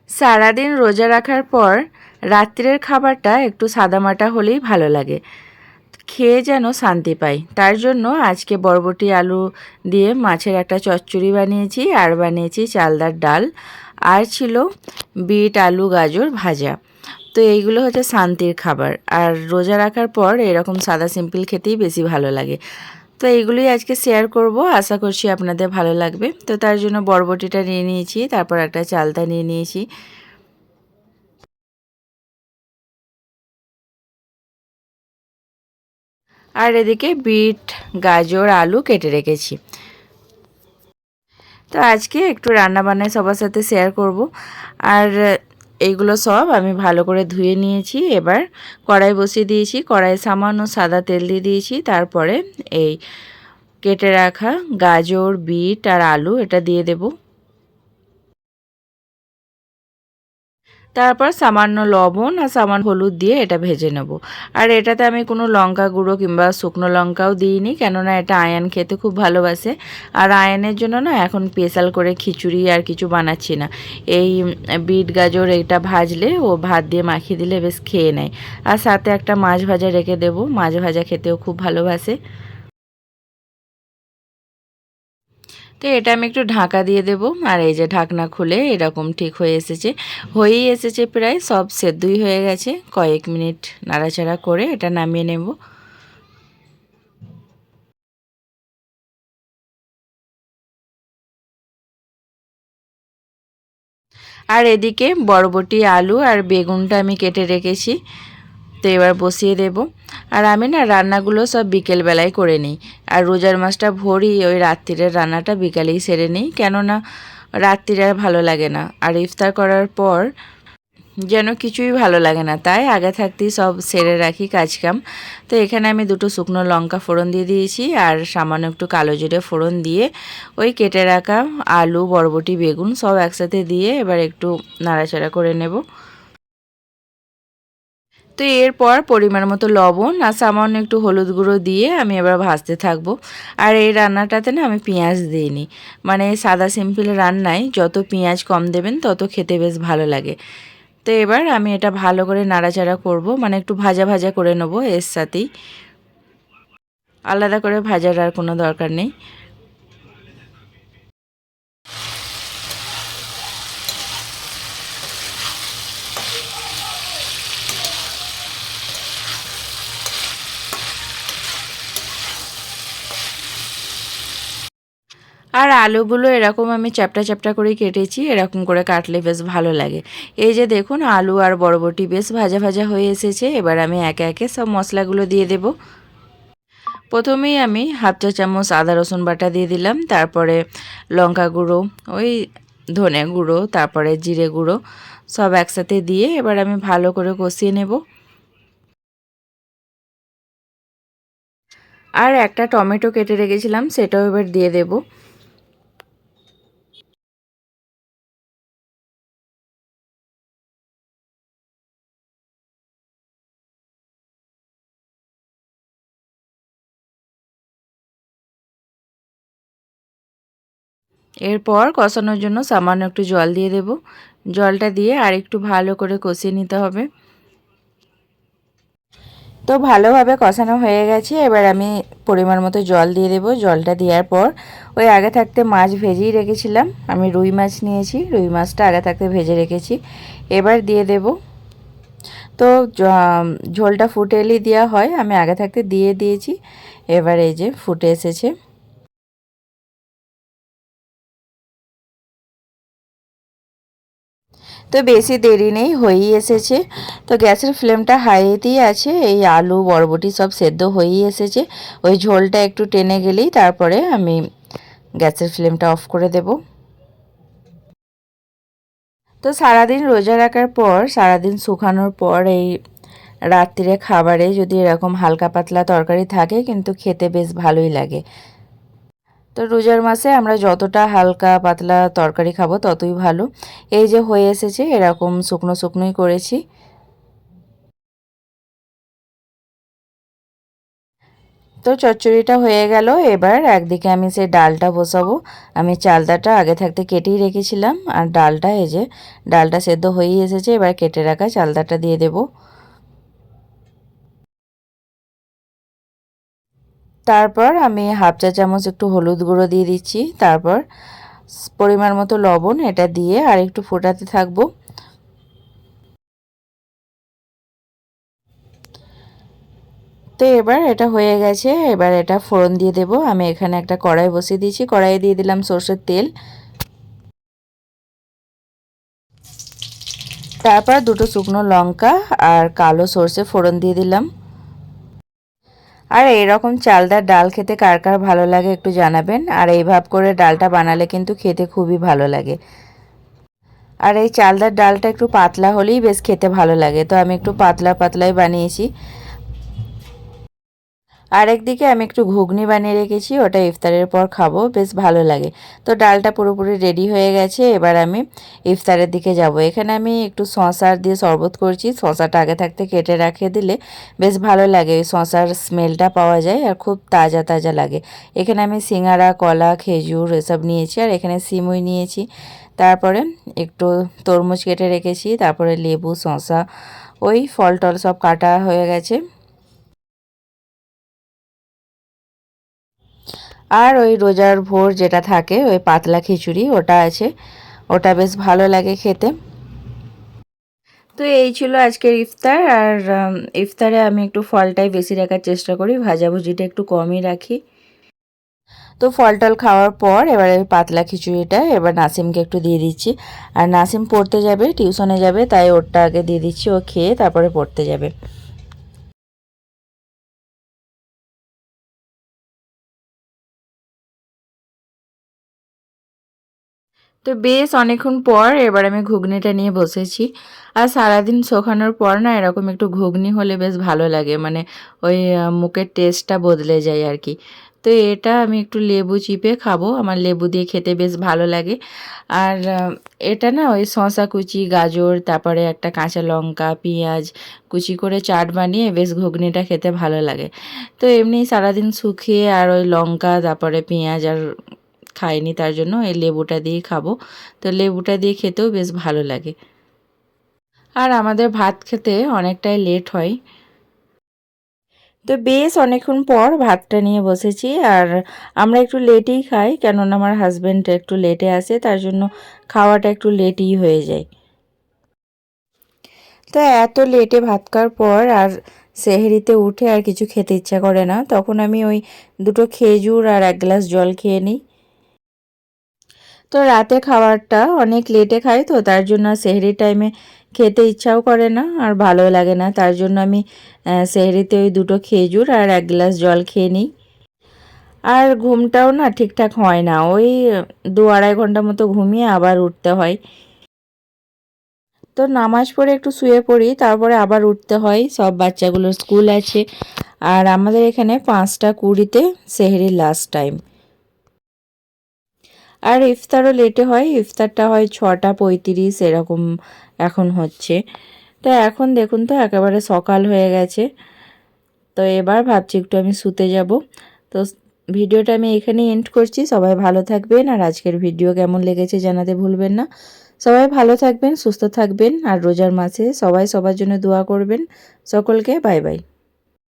সারাদিন রোজা রাখার পর রাত্রের খাবারটা একটু সাদামাটা হলেই ভালো লাগে, খেয়ে যেন শান্তি পাই। তার জন্য আজকে বরবটি আলু দিয়ে মাছের একটা চচ্চড়ি বানিয়েছি, আর বানিয়েছি চালদার ডাল, আর ছিল বিট আলু গাজর ভাজা। তো এইগুলো হচ্ছে শান্তির খাবার, আর রোজা রাখার পর এরকম সাদা সিম্পল খেতেই বেশি ভালো লাগে। তো এইগুলোই আজকে শেয়ার করব, আশা করছি আপনাদের ভালো লাগবে। তো তার জন্য বরবটিটা নিয়ে নিয়েছি, তারপর একটা চালতা নিয়ে নিয়েছি, আর এদিকে বিট গাজর আলু কেটে রেখেছি। তো আজকে একটু রান্নাবান্নায় সবার সাথে শেয়ার করব। আর এইগুলো সব আমি ভালো করে ধুয়ে নিয়েছি। এবার কড়াই বসিয়ে দিয়েছি, কড়াইয়ে সামান্য সাদা তেল দিয়ে দিয়েছি। তারপরে এই কেটে রাখা গাজর বিট আর আলু এটা দিয়ে দেব। তারপর সামান্য লবণ আর সামান্য হলুদ দিয়ে এটা ভেজে নেব। আর এটাতে আমি কোনো লঙ্কা গুঁড়ো কিংবা শুকনো লঙ্কাও দিইনি, কেননা এটা আয়ান খেতে খুব ভালোবাসে। আর আয়ানের জন্য না এখন স্পেশাল করে খিচুড়ি আর কিছু বানাচ্ছি না। এই বিট গাজর এটা ভাজলে ও ভাত দিয়ে মাখিয়ে দিলে বেশ খেয়ে নেয়। আর সাথে একটা মাছ ভাজা রেখে দেবো, মাছ ভাজা খেতেও খুব ভালোবাসে। তো এটা আমি একটু ঢাকা দিয়ে দেব। আর এই যে ঢাকনা খুলে এরকম ঠিক হয়ে এসেছে, হয়েই এসেছে, প্রায় সব সেদ্ধই হয়ে গেছে। কয়েক মিনিট নাড়াচাড়া করে এটা নামিয়ে নেব। আর এদিকে বরবটি আলু আর বেগুনটা আমি কেটে রেখেছি, তো এবার বসিয়ে দেব। আর আমি না রান্নাগুলো সব বিকেলবেলায় করে নিই, আর রোজার মাসটা ভরি ওই রাত্রিরের রান্নাটা বিকালেই সেরে নিই, কেননা রাত্রিরে আর ভালো লাগে না। আর ইফতার করার পর যেন কিছুই ভালো লাগে না, তাই আগে থাকতেই সব সেরে রাখি কাজকাম। তো এখানে আমি দুটো শুকনো লঙ্কা ফোড়ন দিয়ে দিয়েছি, আর সামান্য একটু কালো জিরে ফোড়ন দিয়ে ওই কেটে রাখা আলু বরবটি বেগুন সব একসাথে দিয়ে এবার একটু নাড়াচাড়া করে নেব। তো এরপর পরিমাণ মতো লবণ আর সামান্য একটু হলুদ গুঁড়ো দিয়ে আমি এবার ভাজতে থাকবো। আর এই রান্নাটাতে না আমি পেঁয়াজ দিইনি, মানে সাদা সিম্পল রান্নায় যত পেঁয়াজ কম দেবেন তত খেতে বেশ ভালো লাগে। তো এবার আমি এটা ভালো করে নাড়াচাড়া করব, মানে একটু ভাজা ভাজা করে নেব এর সাথেই, আলাদা করে ভাজার আর কোনো দরকার নেই। আর আলুগুলো এরকম আমি চ্যাপ্টা চ্যাপ্টা করে কেটেছি, এরকম করে কাটলে বেশ ভালো লাগে। এই যে দেখুন আলু আর বরবটি বেশ ভাজা ভাজা হয়ে এসেছে, এবার আমি একে একে সব মশলাগুলো দিয়ে দেব। প্রথমেই আমি হাফ চা চামচ আদা রসুন বাটা দিয়ে দিলাম, তারপরে লঙ্কা গুঁড়ো, ওই ধনে গুঁড়ো, তারপরে জিরে গুঁড়ো সব একসাথে দিয়ে এবার আমি ভালো করে কষিয়ে নেব। আর একটা টমেটো কেটে রেখেছিলাম সেটাও এবার দিয়ে দেব। এরপর কষানোর জন্য সামান্য একটু জল দিয়ে দেব। জলটা দিয়ে আর একটু ভালো করে কষিয়ে নিতে হবে। তো ভালোভাবে কষানো হয়ে গেছে, এবার আমি পরিমাণ মতো জল দিয়ে দেব। জলটা দেওয়ার পর ওই আগে থাকতে মাছ ভেজেই রেখেছিলাম, আমি রুই মাছ নিয়েছি, রুই মাছটা আগে থাকতে ভেজে রেখেছি, এবার দিয়ে দেব। তো ঝোলটা ফুটে এলেই দেওয়া হয়, আমি আগে থাকতে দিয়ে দিয়েছি। এবার এই যে ফুটে এসেছে। তো বেশি দেরি নেই, হয়েই এসেছে। তো গ্যাসের ফ্লেমটা হাইতেই আছে, এই আলু বরবটি সব সেদ্ধ হয়েই এসেছে। ওই ঝোলটা একটু টেনে গেলেই তারপরে আমি গ্যাসের ফ্লেমটা অফ করে দেব। তো সারাদিন রোজা রাখার পর, সারাদিন শুকানোর পর এই রাত্রিরে খাবারে যদি এরকম হালকা পাতলা তরকারি থাকে কিন্তু খেতে বেশ ভালোই লাগে। তো রোজার মাসে আমরা যতটা হালকা পাতলা তরকারি খাবো ততই ভালো। এই যে হয়ে এসেছে, এরকম শুকনো শুকনোই করেছি। তো তো চচ্চড়িটা হয়ে গেল। এবার একদিকে আমি সেই ডালটা বসাবো। আমি চালতাটা আগে থাকতে কেটেই রেখেছিলাম, আর ডালটা এই যে ডালটা সেদ্ধ হয়েই এসেছে। এবার কেটে রাখা চালতাটা দিয়ে দেব। তারপর আমি হাফ চা চামচ একটু হলুদ গুঁড়ো দিয়ে দিচ্ছি। তারপর পরিমাণ মতো লবণ, এটা দিয়ে আর একটু ফোটাতে থাকবো। তো এবার এটা হয়ে গেছে। এবার এটা ফোড়ন দিয়ে দেব। আমি এখানে একটা কড়াই বসিয়ে দিয়েছি। কড়াইয়ে দিয়ে দিলাম সরষের তেল। তারপর দুটো শুকনো লঙ্কা আর কালো সর্ষে ফোড়ন দিয়ে দিলাম। আর এরকম চালদার ডাল খেতে কার কার ভালো লাগে একটু জানাবেন। আর এইভাবে করে ডালটা বানালে কিন্তু খেতে খুবই ভালো লাগে। আর এই চালদার ডালটা একটু পাতলা হলেই বেশ খেতে ভালো লাগে, তো আমি একটু পাতলা পাতলাই বানিয়েছি। আর একদিকে আমি একটু ঘুগনি বানিয়ে রেখেছি, ওটা ইফতারের পর খাবো, বেশ ভালো লাগে। তো ডালটা পুরোপুরি রেডি হয়ে গেছে। এবার আমি ইফতারের দিকে যাব। এখানে আমি একটু শশা দিয়ে শরবত করছি। শশাটা আগে থাকতে কেটে রেখে দিলে বেশ ভালো লাগে, ওই শশার স্মেলটা পাওয়া যায় আর খুব তাজা তাজা লাগে। এখানে আমি সিঙ্গারা, কলা, খেজুর এসব নিয়েছি, আর এখানে সিমুই নিয়েছি। তারপরে একটু তরমুজ কেটে রেখেছি, তারপরে লেবু, শশা, ওই ফল টল সব কাটা হয়ে গেছে। আর ওই রোজার ভোর যেটা থাকে ওই পাতলা খিচুড়ি ওটা আছে, ওটা বেশ ভালো লাগে খেতে। তো এই ছিল আজকের ইফতার। আর ইফতারে আমি একটু ফলটাই বেশি রাখার চেষ্টা করি, ভাজাভুজিটা একটু কমই রাখি। তো ফল টল খাওয়ার পর এবার ওই পাতলা খিচুড়িটা এবার নাসিমকে একটু দিয়ে দিচ্ছি। আর নাসিম পড়তে যাবে, টিউশনে যাবে, তাই ওরটা আগে দিয়ে দিচ্ছি, ও খেয়ে তারপরে পড়তে যাবে। তো বেশ অনেকক্ষণ পর এবার আমি ঘুগনিটা নিয়ে বসেছি। আর সারাদিন শোকানোর পর না এরকম একটু ঘুগনি হলে বেশ ভালো লাগে, মানে ওই মুখের টেস্টটা বদলে যায় আর কি। তো এটা আমি একটু লেবু চিপে খাবো, আমার লেবু দিয়ে খেতে বেশ ভালো লাগে। আর এটা না ওই শসা কুচি, গাজর, তারপরে একটা কাঁচা লঙ্কা, পেঁয়াজ কুচি করে চাট বানিয়ে বেশ ঘুগনিটা খেতে ভালো লাগে। তো এমনি সারাদিন শুকিয়ে আর ওই লঙ্কা তারপরে পেঁয়াজ আর খাইনি, তার জন্য এই লেবুটা দিয়ে খাবো। তো লেবুটা দিয়ে খেতেও বেশ ভালো লাগে। আর আমাদের ভাত খেতে অনেকটাই লেট হয়। তো বেশ অনেকক্ষণ পর ভাতটা নিয়ে বসেছি। আর আমরা একটু লেটেই খাই, কেননা আমার হাজব্যান্ড একটু লেটে আসে, তার জন্য খাওয়াটা একটু লেটই হয়ে যায়। তো এত লেটে ভাত খাওয়ার পর আর সেহরিতে উঠে আর কিছু খেতে ইচ্ছা করে না, তখন আমি ওই দুটো খেজুর আর এক গ্লাস জল খেয়ে নিই। তো রাতে খাবারটা অনেক লেটে খাই, তো তার জন্য সেহরির টাইমে খেতে ইচ্ছাও করে না আর ভালো লাগে না, তার জন্য আমি সেহরিতে ওই দুটো খেজুর আর এক গ্লাস জল খেয়ে নিই। আর ঘুমটাও না ঠিকঠাক হয় না, ওই 2-2.5 ঘন্টা মতো ঘুমিয়ে আবার উঠতে হয়। তো নামাজ পড়ে একটু শুয়ে পড়ি, তারপরে আবার উঠতে হয়, সব বাচ্চাগুলোর স্কুল আছে। আর আমাদের এখানে 5টা 20-তে সেহরির লাস্ট টাইম। আর ইফতারও লেটে হয়, ইফতারটা হয় 6টা 35 এরকম এখন হচ্ছে। তো এখন দেখুন তো একেবারে সকাল হয়ে গেছে। তো এবার ভাবছি একটু আমি শুতে যাব। তো ভিডিওটা আমি এখানেই এন্ড করছি। সবাই ভালো থাকবেন, আর আজকের ভিডিও কেমন লেগেছে জানাতে ভুলবেন না। সবাই ভালো থাকবেন, সুস্থ থাকবেন, আর রোজার মাসে সবাই সবার জন্য দোয়া করবেন। সকলকে বাই বাই।